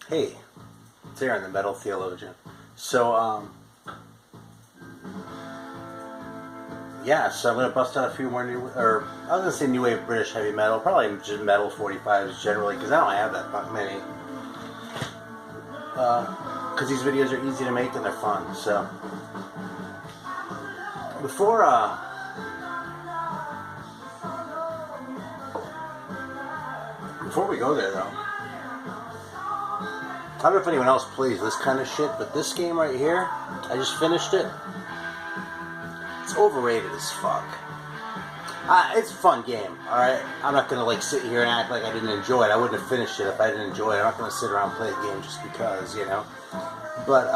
Hey, it's Aaron, the Metal Theologian. So, yeah, so I'm going to bust out a few more new, or I was going to say new wave British heavy metal, probably just metal 45s generally, because I don't have that many. Because these videos are easy to make and they're fun, so. Before we go there, though, I don't know if anyone else plays this kind of shit, but this game right here, I just finished it. It's overrated as fuck. It's a fun game, alright? I'm not going to like sit here and act like I didn't enjoy it. I wouldn't have finished it if I didn't enjoy it. I'm not going to sit around and play a game just because, you know? But,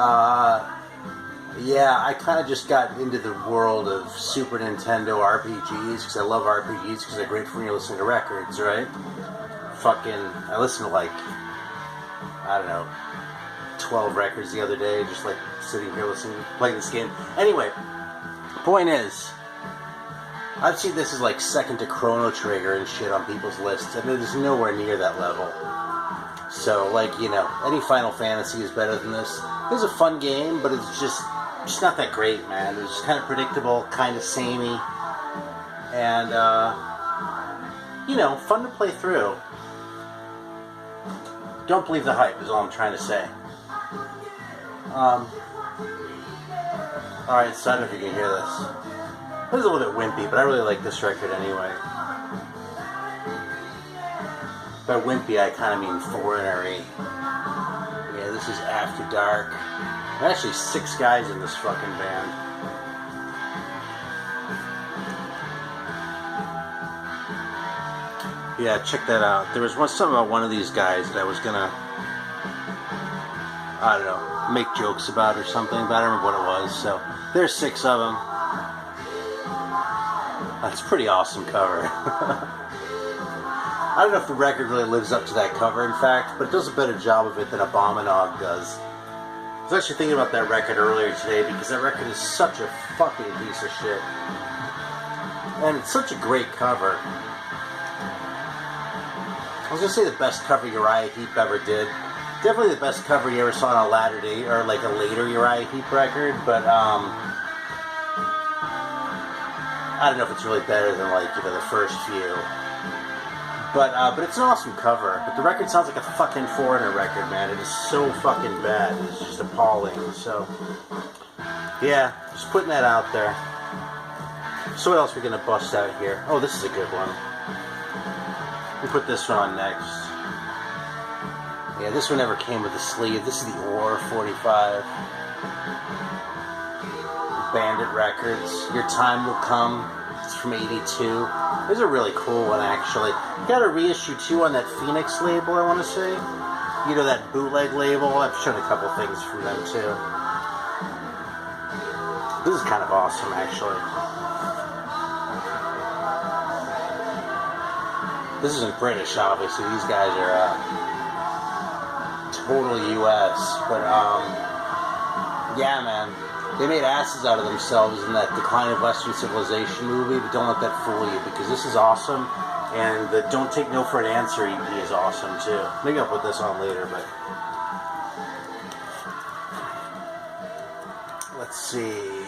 yeah, I kind of just got into the world of Super Nintendo RPGs, because I love RPGs, because they're great for when you're listening to records, right? I listened to like, I don't know, 12 records the other day, just like sitting here playing this game. Anyway, point is, I've seen this as like second to Chrono Trigger and shit on people's lists, and it is nowhere near that level. So, like, you know, any Final Fantasy is better than this. It's a fun game, but it's just not that great, man. It's just kind of predictable, kind of samey, and, you know, fun to play through. Don't believe the hype is all I'm trying to say. Alright, so I don't know if you can hear this. This is a little bit wimpy, but I really like this record anyway. By wimpy, I kind of mean foreignery. Yeah, this is After Dark. There are actually 6 guys in this fucking band. Yeah, check that out. There was something about one of these guys that I was gonna, I don't know, make jokes about or something, but I don't remember what it was. So there's 6 of them. That's a pretty awesome cover. I don't know if the record really lives up to that cover, in fact, but it does a better job of it than Abominog does. I was actually thinking about that record earlier today, because that record is such a fucking piece of shit. And it's such a great cover. I was going to say the best cover Uriah Heep ever did. Definitely the best cover you ever saw on a latter day, or like a later Uriah Heep record, but, I don't know if it's really better than, like, you know, the first few. But it's an awesome cover. But the record sounds like a fucking Foreigner record, man. It is so fucking bad. It's just appalling. So, yeah, just putting that out there. So what else are we going to bust out here? Oh, this is a good one. We'll put this one on next. Yeah, this one never came with a sleeve. This is the Ore 45. Bandit Records. Your Time Will Come. It's from 82. This is a really cool one, actually. Got a reissue, too, on that Phoenix label, I want to say. You know, that bootleg label. I've shown a couple things from them, too. This is kind of awesome, actually. This isn't British, obviously. These guys are total US. But, yeah, man. They made asses out of themselves in that Decline of Western Civilization movie, but don't let that fool you, because this is awesome, and the Don't Take No for an Answer EP is awesome, too. Maybe I'll put this on later, but... Let's see...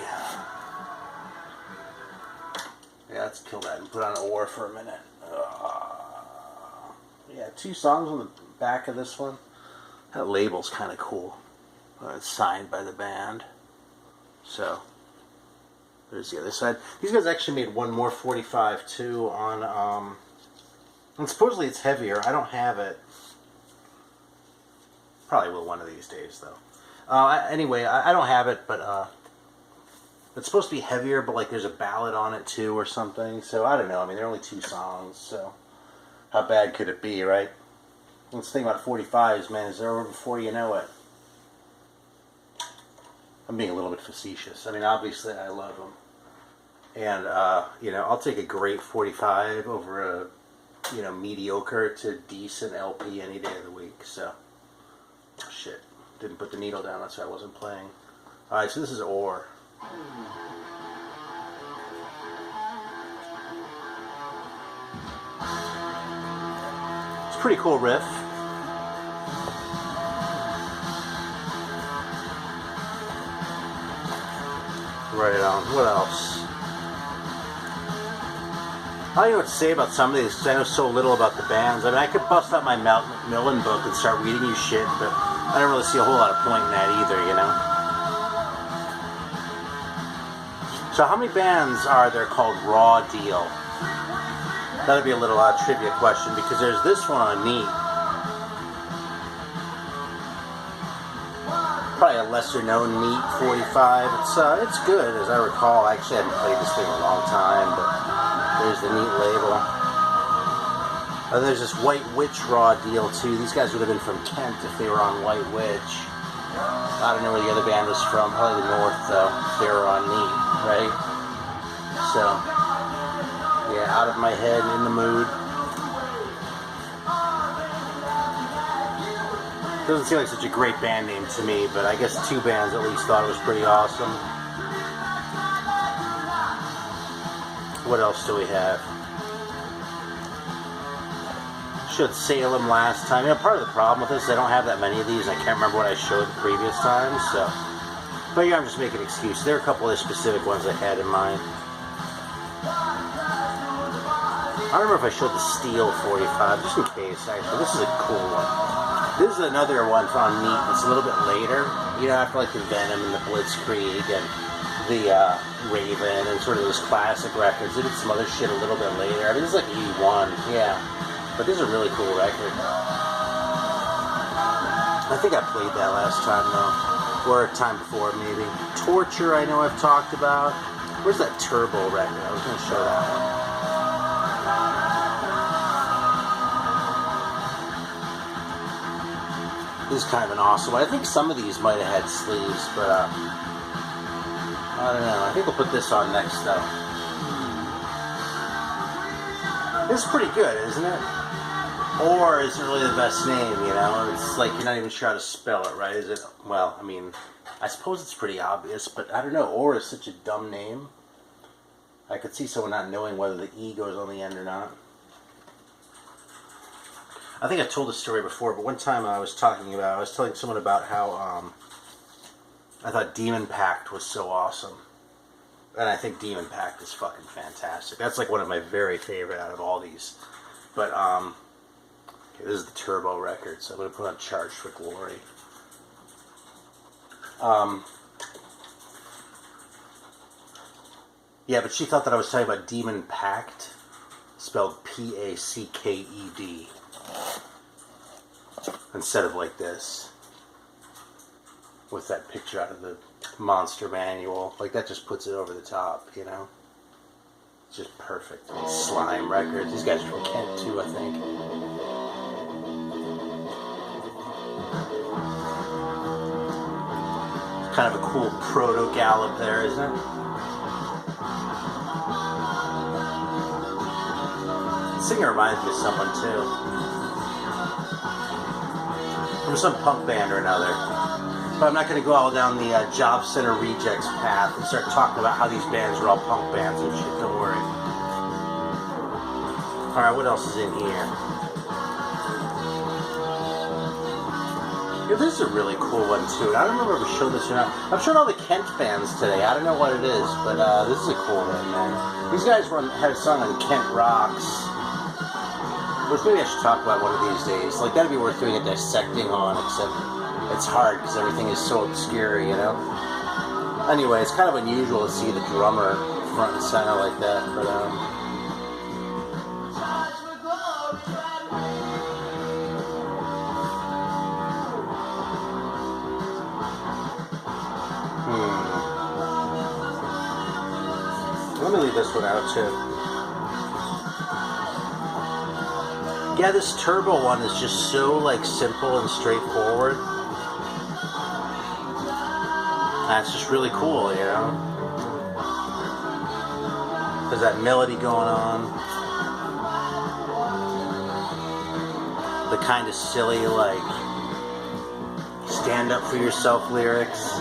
Yeah, let's kill that and put on Ore for a minute. Yeah, 2 songs on the back of this one. That label's kind of cool. It's signed by the band. So, there's the other side. These guys actually made one more 45 too on, and supposedly it's heavier. I don't have it. Probably will one of these days though. Anyway, I don't have it, but, it's supposed to be heavier, but like there's a ballad on it too or something. So, I don't know. I mean, there are only 2 songs, so how bad could it be, right? Let's think about 45s, man. Is they're over before you know it. I'm being a little bit facetious. I mean, obviously, I love them. And, you know, I'll take a great 45 over a, you know, mediocre to decent LP any day of the week. So, oh, shit. Didn't put the needle down. That's why I wasn't playing. Alright, so this is Ore. It's a pretty cool riff. Right on. What else? I don't know what to say about some of these because I know so little about the bands. I mean, I could bust out my Macmillan book and start reading you shit, but I don't really see a whole lot of point in that either, you know? So how many bands are there called Raw Deal? That'd be a little trivia question because there's this one on Neat. Probably a lesser known Neat 45. It's good as I recall. I actually haven't played this thing in a long time, but there's the Neat label. And there's this White Witch Raw Deal too. These guys would have been from Kent if they were on White Witch. I don't know where the other band was from. Probably the North though. If they were on Neat, right? So yeah, Out of My Head, In the Mood. Doesn't seem like such a great band name to me, but I guess two bands at least thought it was pretty awesome. What else do we have? Showed Salem last time. You know, part of the problem with this is I don't have that many of these. I can't remember what I showed the previous time, so. But yeah, I'm just making an excuse. There are a couple of specific ones I had in mind. I don't remember if I showed the Steel 45, just in case, actually. This is a cool one. This is another one from Neat. It's a little bit later. You know, after like the Venom and the Blitzkrieg and the Raven and sort of those classic records. They did some other shit a little bit later. I mean, this is like 81, yeah. But this is a really cool record. I think I played that last time, though. Or a time before, maybe. Torture, I know I've talked about. Where's that Turbo record? I was going to show that one. This is kind of an awesome one. I think some of these might have had sleeves, but I don't know. I think we'll put this on next, though. This is pretty good, isn't it? Or isn't really the best name, you know? It's like you're not even sure how to spell it, right? Is it? Well, I mean, I suppose it's pretty obvious, but I don't know. Or is such a dumb name. I could see someone not knowing whether the E goes on the end or not. I think I've told this story before, but one time I was telling someone about how I thought Demon Pact was so awesome. And I think Demon Pact is fucking fantastic. That's like one of my very favorite out of all these. But, okay, this is the Turbo record, so I'm going to put on Charged for Glory. Yeah, but she thought that I was talking about Demon Pact, spelled P-A-C-K-E-D. Instead of like this. With that picture out of the Monster Manual. Like, that just puts it over the top, you know? It's just perfect. And Slime Records. These guys are from Kent, too, I think. It's kind of a cool proto-gallop there, isn't it? The singer reminds me of someone, too. From some punk band or another. But I'm not going to go all down the Job Center Rejects path and start talking about how these bands are all punk bands and shit. Don't worry. Alright, what else is in here? Yeah, this is a really cool one, too. I don't remember if we showed this or not. I've shown all the Kent bands today. I don't know what it is, but this is a cool one, man. These guys had a song on Kent Rocks. Which maybe I should talk about one of these days. Like, that'd be worth doing a dissecting on, except it's hard because everything is so obscure, you know? Anyway, it's kind of unusual to see the drummer front and center like that, but, Let me leave this one out, too. Yeah, this Turbo one is just so, like, simple and straightforward. That's just really cool, you know? There's that melody going on. The kind of silly, like, stand up for yourself lyrics.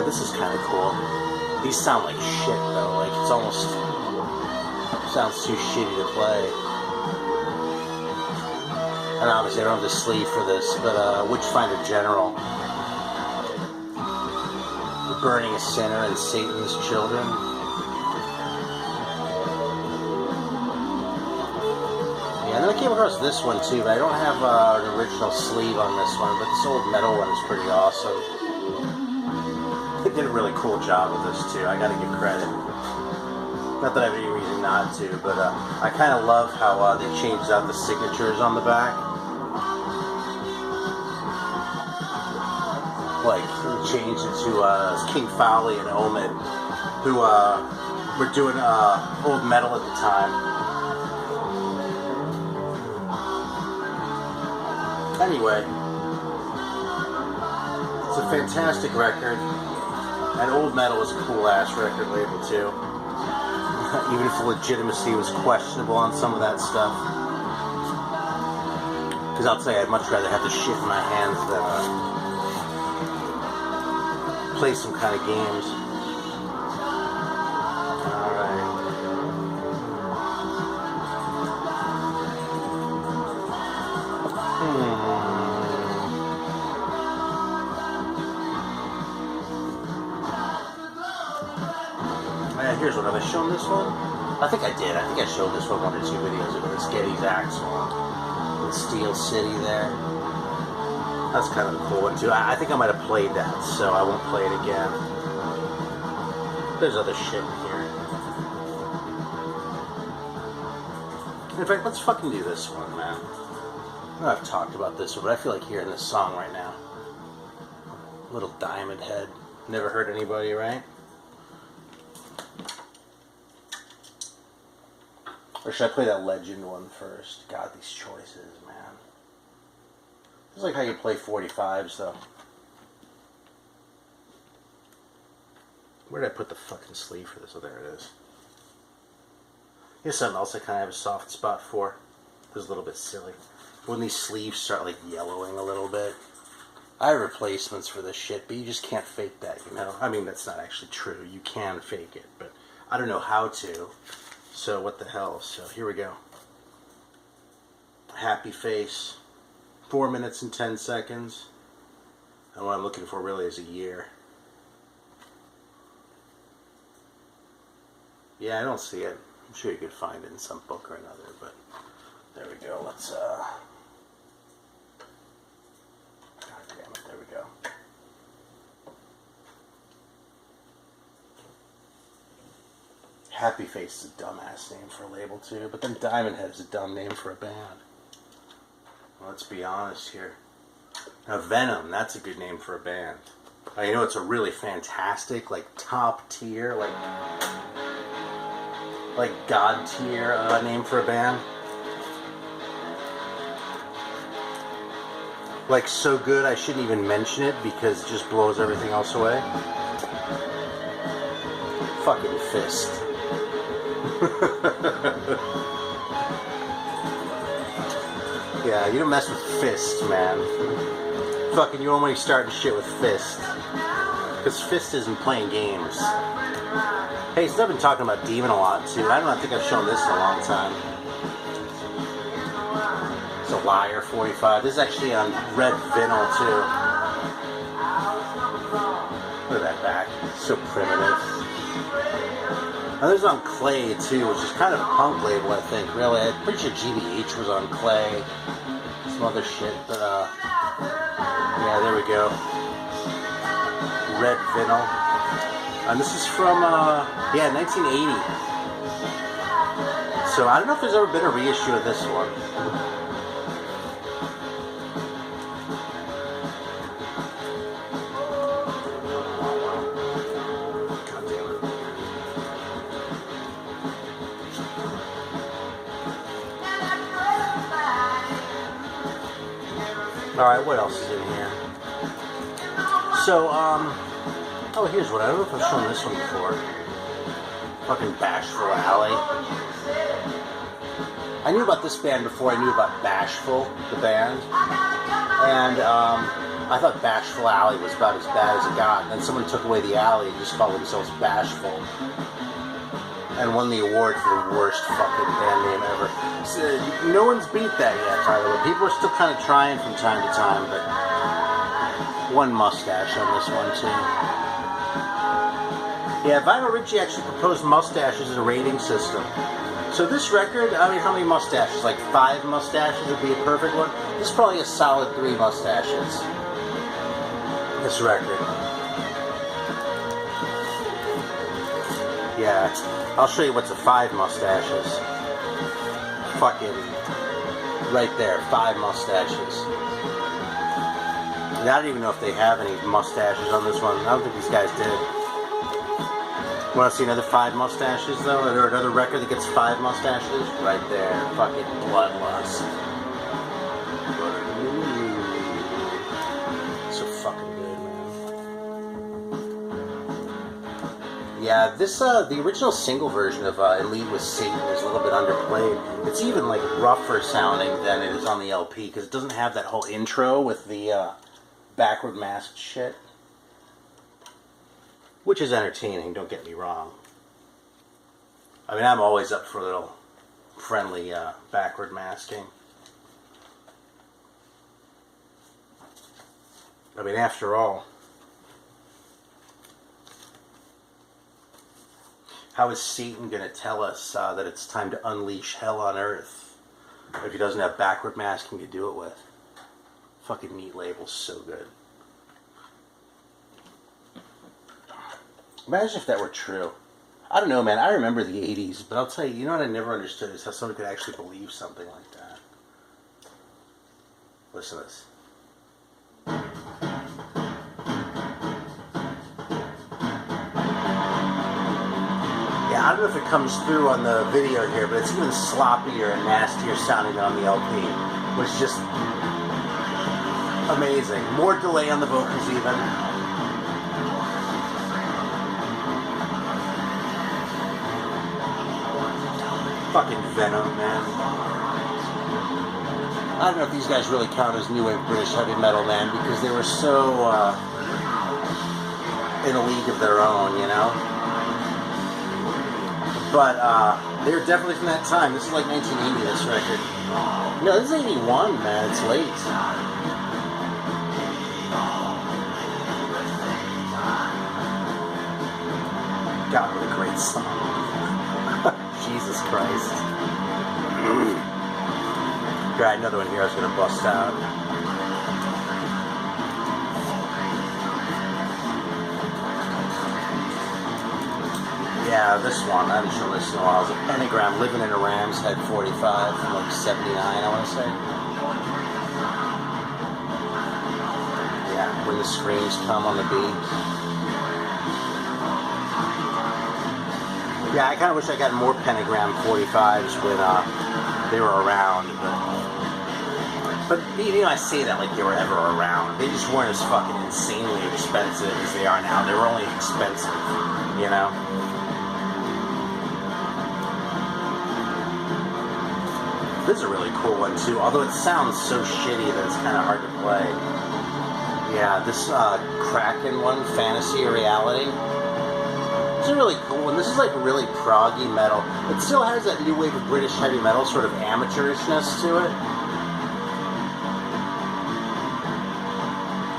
This is kind of cool. These sound like shit, though. Like, it's almost Sounds too shitty to play. And obviously I don't have the sleeve for this, but Witchfinder General. Burning a sinner and Satan's children. Yeah, and then I came across this one too, but I don't have an original sleeve on this one, but this old metal one is pretty awesome. They did a really cool job with this too, I gotta give credit. Not that I have any reason not to, but I kind of love how they changed out the signatures on the back. Like, changed it to King Fowley and Omid, who were doing old metal at the time. Anyway, it's a fantastic record, and old metal is a cool-ass record label, too. Even if the legitimacy was questionable on some of that stuff. Because I'll tell you, I'd much rather have the shit in my hands than play some kind of games. Alright. Here's what, have I shown this one? I think I did. I think I showed this one 1 or 2 videos ago. This Geddy's Axe one. With Steel City there. That's kind of a cool one too. I think I might have played that, so I won't play it again. There's other shit in here. In fact, let's fucking do this one, man. I know I've talked about this one, but I feel like hearing this song right now. Little Diamond Head. Never heard anybody, right? Or should I play that Legend one first? God, these choices, man. It's like how you play 45s, though. Where did I put the fucking sleeve for this? Oh, there it is. Here's something else I kind of have a soft spot for. It was a little bit silly. When these sleeves start, like, yellowing a little bit. I have replacements for this shit, but you just can't fake that, you know? I mean, that's not actually true. You can fake it, but I don't know how to. So what the hell? So here we go. Happy face. 4 minutes and 10 seconds. And what I'm looking for really is a year. Yeah, I don't see it. I'm sure you could find it in some book or another, but there we go. Let's God damn it, there we go. Happy Face is a dumbass name for a label too, but then Diamond Head is a dumb name for a band. Well, let's be honest here. Now Venom, that's a good name for a band. You know, it's a really fantastic, like top tier, like god tier name for a band. Like so good I shouldn't even mention it because it just blows everything else away. Fucking Fist. Yeah, you don't mess with Fist, man. Fucking, you don't want to start shit with Fist. Because Fist isn't playing games. Hey, so I've been talking about Demon a lot, too. I don't think I've shown this in a long time. It's a Liar 45. This is actually on Red Vinyl, too. Look at that back. It's so primitive. Now, there's on Clay, too, which is kind of a punk label, I think, really. I'm pretty sure GBH was on Clay. Some other shit, but, yeah, there we go. Red Vinyl. And this is from, yeah, 1980. So, I don't know if there's ever been a reissue of this one. Alright, what else is in here? So, oh, here's one. I don't know if I've shown this one before. Fucking Bashful Alley. I knew about this band before I knew about Bashful, the band. And, I thought Bashful Alley was about as bad as it got. And then someone took away the alley and just called themselves Bashful. and won the award for the worst fucking band name ever. So, no one's beat that yet, by the way. People are still kind of trying from time to time, but one Mustache on this one, too. Yeah, Vinyl Richie actually proposed Mustaches as a rating system. So this record, I mean, how many mustaches? Like 5 mustaches would be a perfect one? This is probably a solid 3 mustaches. This record. Yeah, I'll show you what's a 5 mustaches. Fucking right there, 5 mustaches. And I don't even know if they have any mustaches on this one. I don't think these guys did. Want to see another 5 mustaches though? Or another record that gets 5 mustaches? Right there, fucking Bloodlust. So fucking good, man. Yeah, this the original single version of In League with Satan is a little bit underplayed. It's even like rougher sounding than it is on the LP because it doesn't have that whole intro with the backward masked shit. Which is entertaining, don't get me wrong. I mean, I'm always up for a little friendly backward masking. I mean, after all, how is Satan going to tell us that it's time to unleash hell on earth if he doesn't have backward masking to do it with? Fucking neat label's so good. Imagine if that were true. I don't know, man. I remember the 80s, but I'll tell you, you know what I never understood is how someone could actually believe something like that. Listen to this. Yeah, I don't know if it comes through on the video here, but it's even sloppier and nastier sounding on the LP, which is just amazing. More delay on the vocals even. Fucking Venom, man. I don't know if these guys really count as new wave British heavy metal, man, because they were so in a league of their own, you know? But they were definitely from that time. This is like 1980, this record. No, this is 81, man. It's late. God, what a great song. Jesus Christ. Got another one here I was going to bust out. Yeah, this one, I haven't shown this in a while. It's a Pentagram, Living in a Ram's Head 45 from like 79, I want to say. Yeah, when the screams come on the beat. Yeah, I kind of wish I got more Pentagram 45s when they were around. But, you know, I say that like they were ever around. They just weren't as fucking insanely expensive as they are now. They were only expensive, you know? This is a really cool one, too. Although it sounds so shitty that it's kind of hard to play. Yeah, this Kraken one, Fantasy or Reality. It's a really cool one. This is like really proggy metal. It still has that new wave of British heavy metal sort of amateurishness to it.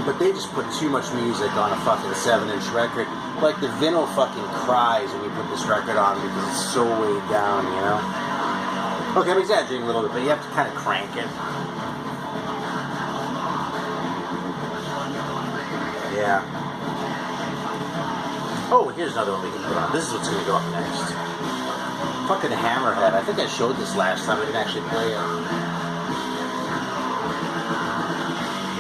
But they just put too much music on a fucking 7-inch record. Like the vinyl fucking cries when you put this record on because it's so weighed down, you know? Okay, I'm exaggerating a little bit, but you have to kind of crank it. Yeah. Oh, here's another one we can put on. This is what's going to go up next. Fucking Hammerhead. I think I showed this last time. I didn't actually play it.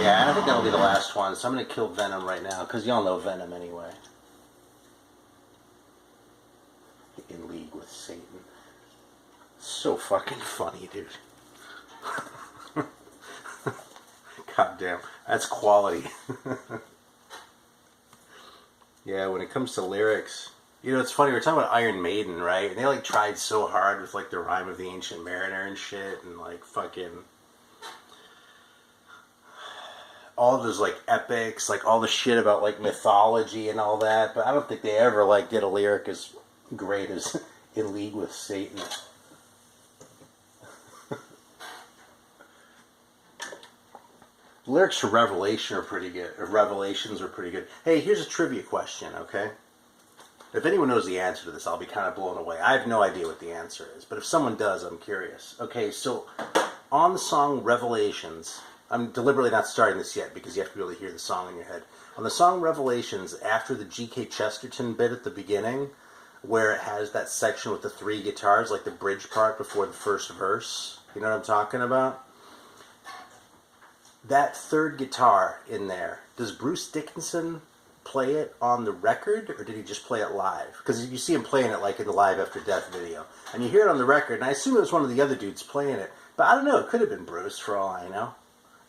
Yeah, and I think that'll be the last one. So I'm going to kill Venom right now, because y'all know Venom anyway. In League with Satan. So fucking funny, dude. God damn. That's quality. Yeah, when it comes to lyrics, you know, it's funny, we're talking about Iron Maiden, right? And they, like, tried so hard with, like, the Rime of the Ancient Mariner and shit, and, like, fucking all of those, like, epics, like, all the shit about, like, mythology and all that, but I don't think they ever, like, did a lyric as great as in league with Satan. The lyrics for Revelation are pretty good. Or Revelations are pretty good. Hey, here's a trivia question, okay? If anyone knows the answer to this, I'll be kind of blown away. I have no idea what the answer is, but if someone does, I'm curious. Okay, so on the song Revelations, I'm deliberately not starting this yet because you have to be able to hear the song in your head. On the song Revelations, after the G.K. Chesterton bit at the beginning, where it has that section with the 3 guitars, like the bridge part before the first verse, you know what I'm talking about? That 3rd guitar in there, does Bruce Dickinson play it on the record, or did he just play it live? Because you see him playing it like in the Live After Death video, and you hear it on the record, and I assume it was one of the other dudes playing it, but I don't know, it could have been Bruce for all I know.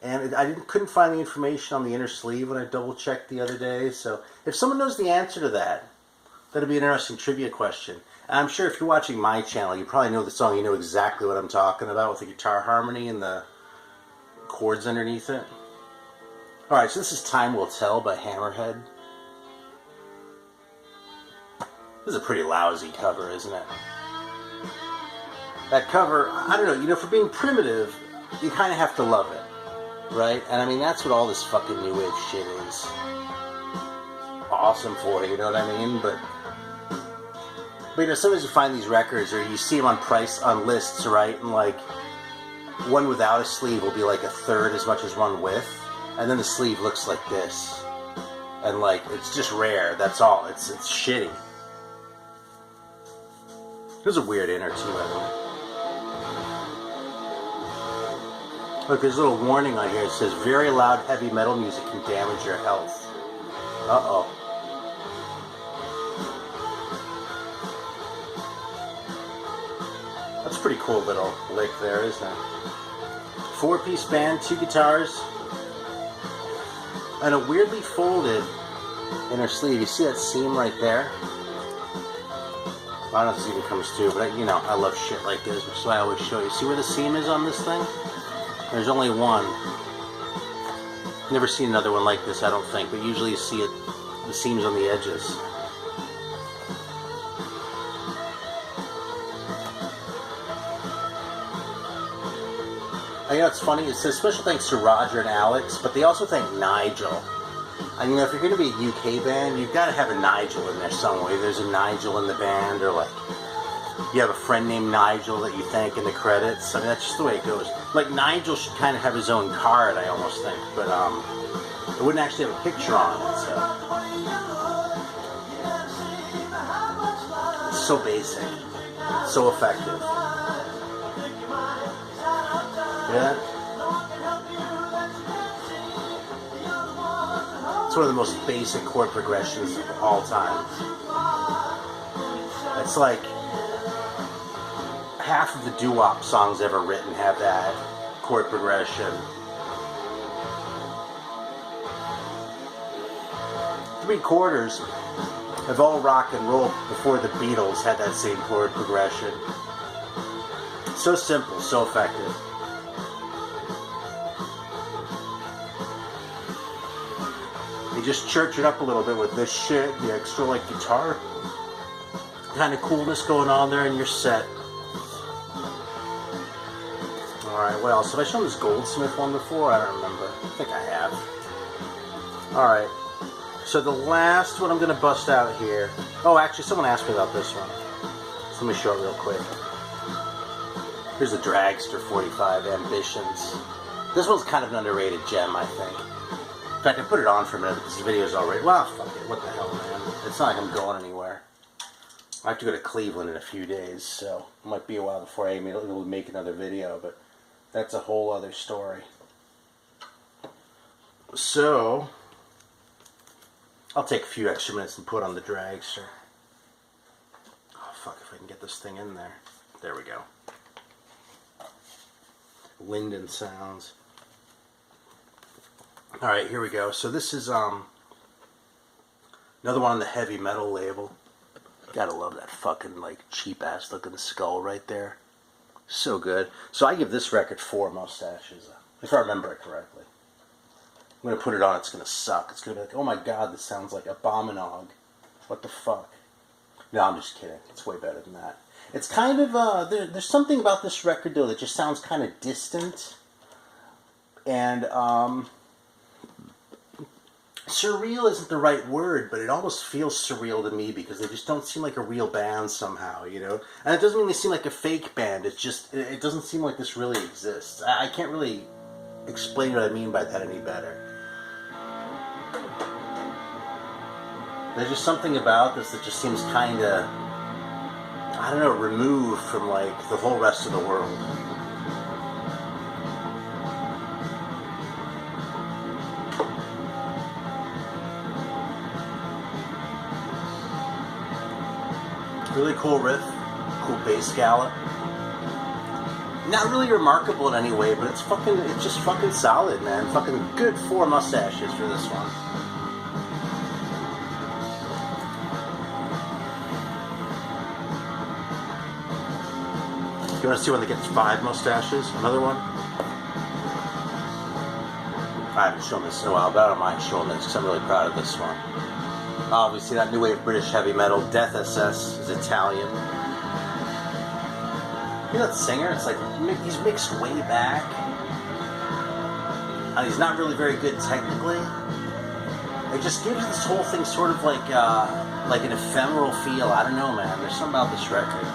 And I couldn't find the information on the inner sleeve when I double-checked the other day, so if someone knows the answer to that, that'd be an interesting trivia question. And I'm sure if you're watching my channel, you probably know the song, you know exactly what I'm talking about with the guitar harmony and the chords underneath it. Alright, so this is Time Will Tell by Hammerhead. This is a pretty lousy cover, isn't it? That cover, I don't know, you know, for being primitive, you kind of have to love it, right? And I mean, that's what all this fucking new wave shit is awesome for, you know what I mean? But you know, sometimes you find these records, or you see them on lists, right? And like, one without a sleeve will be like 1/3 as much as one with, and then the sleeve looks like this, and like, it's just rare. That's all. It's shitty. There's a weird inner too, by the way. Look, there's a little warning on here. It says very loud heavy metal music can damage your health. Uh-oh. That's a pretty cool little lick there, isn't it? 4-piece band, 2 guitars, and a weirdly folded inner sleeve. You see that seam right there? I don't know if this even comes through, but you know, I love shit like this, so I always show you. See where the seam is on this thing? There's only one. Never seen another one like this, I don't think, but usually you see it, the seams on the edges. You know, it's funny, it says special thanks to Roger and Alex, but they also thank Nigel. And you know, if you're going to be a UK band, you've got to have a Nigel in there somewhere. There's a Nigel in the band, or like, you have a friend named Nigel that you thank in the credits. I mean, that's just the way it goes. Like, Nigel should kind of have his own card, I almost think, but it wouldn't actually have a picture on it, so. It's so basic. It's so effective. Yeah? It's one of the most basic chord progressions of all time. It's like half of the doo-wop songs ever written have that chord progression. 3/4 of all rock and roll before the Beatles had that same chord progression. So simple, so effective. You just church it up a little bit with this shit, the extra like guitar kind of coolness going on there, and you're set. Alright, what else? Have I shown this Goldsmith one before? I don't remember. I think I have. Alright. So the last one I'm going to bust out here. Oh, actually, someone asked me about this one. So let me show it real quick. Here's the Dragster 45 Ambitions. This one's kind of an underrated gem, I think. In fact, I put it on for a minute because the video's already... Well, fuck it. What the hell, man? It's not like I'm going anywhere. I have to go to Cleveland in a few days, so it might be a while before I'm able to make another video, but that's a whole other story. So, I'll take a few extra minutes and put on the Dragster. Oh, fuck, if I can get this thing in there. There we go. Linden sounds. Alright, here we go. So this is another one on the heavy metal label. Gotta love that fucking like cheap ass looking skull right there. So good. So I give this record 4 mustaches, if I remember it correctly. I'm gonna put it on, it's gonna suck. It's gonna be like, oh my god, this sounds like Abominog. What the fuck? No, I'm just kidding. It's way better than that. It's kind of, there's something about this record, though, that just sounds kind of distant. And, surreal isn't the right word, but it almost feels surreal to me because they just don't seem like a real band somehow, you know? And it doesn't mean they seem like a fake band, it's just, it doesn't seem like this really exists. I can't really explain what I mean by that any better. There's just something about this that just seems kind of, I don't know, removed from, like, the whole rest of the world. Really cool riff, cool bass gallop. Not really remarkable in any way, but it's just fucking solid, man. Fucking good 4 mustaches for this one. You want to see when they get 5 mustaches? Another one? I haven't shown this in a while, but I don't mind showing this because I'm really proud of this one. Obviously, that new wave British heavy metal, Death SS, is Italian. You know that singer? It's like he's mixed way back. And he's not really very good technically. It just gives this whole thing sort of like an ephemeral feel. I don't know, man. There's something about this record.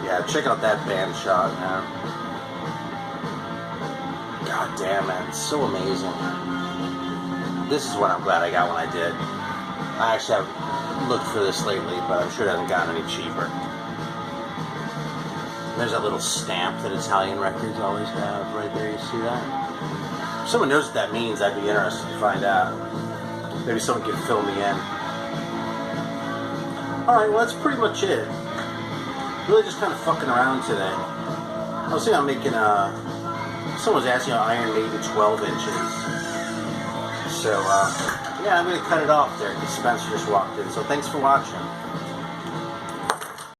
Yeah, check out that band shot, man. God damn, man, it's so amazing. This is what I'm glad I got when I did. I actually haven't looked for this lately, but I'm sure it hasn't gotten any cheaper. There's that little stamp that Italian records always have right there, you see that? If someone knows what that means, I'd be interested to find out. Maybe someone can fill me in. Alright, well that's pretty much it. Really just kind of fucking around today. I was thinking about making someone was asking about Iron Maiden 12 inches. So, yeah, I'm going to cut it off there because Spencer just walked in. So thanks for watching.